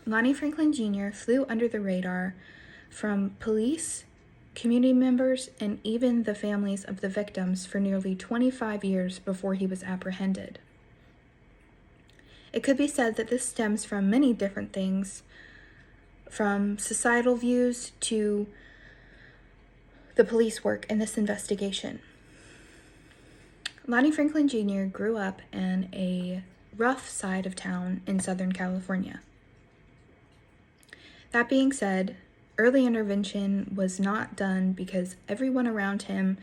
Lonnie Franklin Jr. flew under the radar from police, community members, and even the families of the victims for nearly 25 years before he was apprehended. It could be said that this stems from many different things, from societal views to the police work in this investigation. Lonnie Franklin Jr. grew up in a rough side of town in Southern California. That being said, early intervention was not done because everyone around him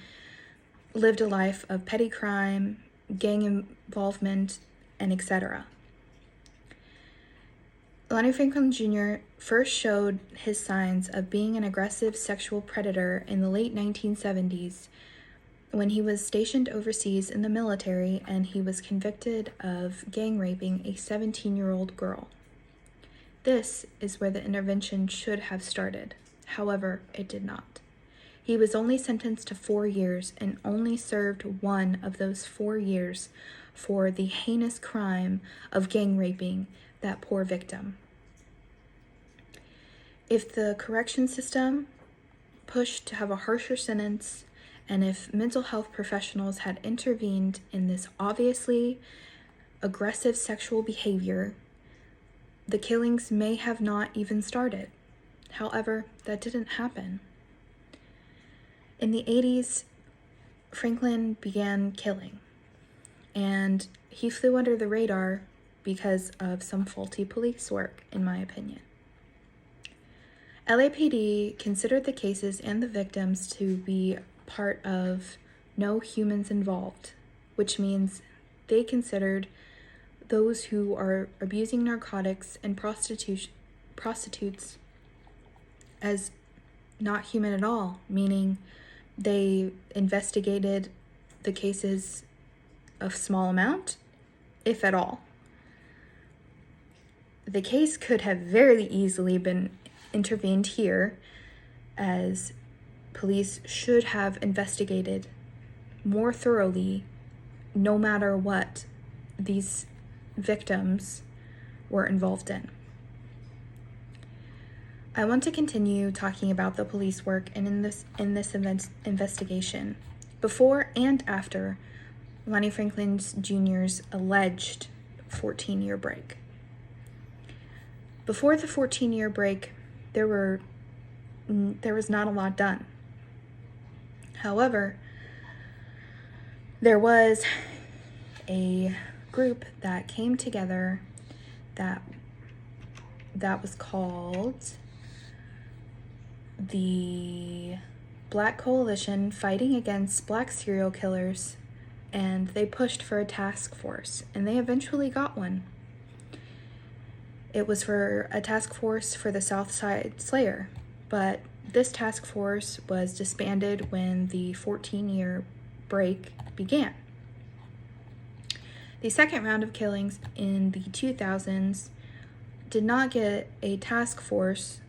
lived a life of petty crime, gang involvement, and etc. Lonnie Franklin Jr. first showed his signs of being an aggressive sexual predator in the late 1970s when he was stationed overseas in the military and he was convicted of gang raping a 17-year-old girl. This is where the intervention should have started. However, it did not. He was only sentenced to 4 years and only served one of those 4 years for the heinous crime of gang raping that poor victim. If the correction system pushed to have a harsher sentence, and if mental health professionals had intervened in this obviously aggressive sexual behavior, the killings may have not even started. However, that didn't happen. In the 80s, Franklin began killing, and he flew under the radar because of some faulty police work, in my opinion. LAPD considered the cases and the victims to be part of no humans involved, which means they considered those who are abusing narcotics and prostitutes as not human at all, meaning they investigated the cases of small amount, if at all. The case could have very easily been intervened here, as police should have investigated more thoroughly no matter what these victims were involved in. I want to continue talking about the police work and in this investigation before and after Lonnie Franklin Jr.'s alleged 14-year break. Before the 14-year break, there was not a lot done. However, there was a group that came together that was called the Black Coalition Fighting Against Black Serial Killers, and they pushed for a task force, and they eventually got one. It was for a task force for the Southside Slayer, but this task force was disbanded when the 14-year break began. The second round of killings in the 2000s did not get a task force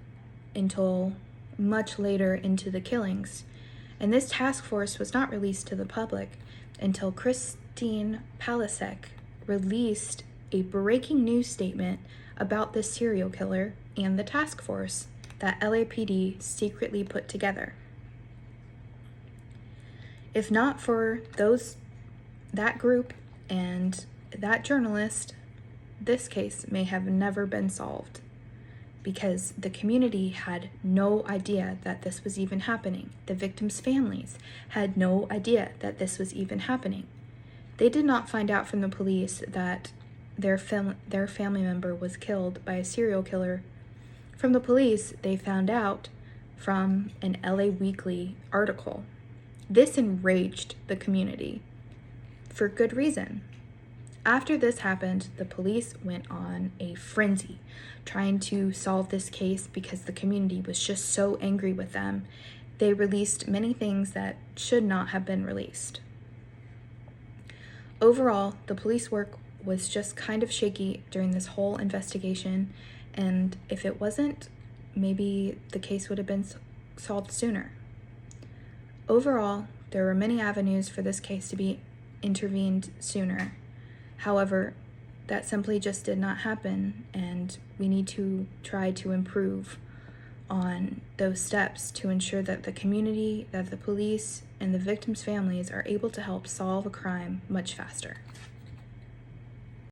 until much later into the killings, and this task force was not released to the public until Christine Palisek released a breaking news statement about this serial killer and the task force that LAPD secretly put together. If not for that group and that journalist, this case may have never been solved, because the community had no idea that this was even happening. The victims' families had no idea that this was even happening. They did not find out from the police that their family member was killed by a serial killer. From the police, they found out from an LA Weekly article. This enraged the community for good reason. After this happened, the police went on a frenzy trying to solve this case because the community was just so angry with them. They released many things that should not have been released. Overall, the police work was just kind of shaky during this whole investigation, and if it wasn't, maybe the case would have been solved sooner. Overall, there were many avenues for this case to be intervened sooner. However, that simply just did not happen, and we need to try to improve on those steps to ensure that the community, that the police, and the victims' families are able to help solve a crime much faster.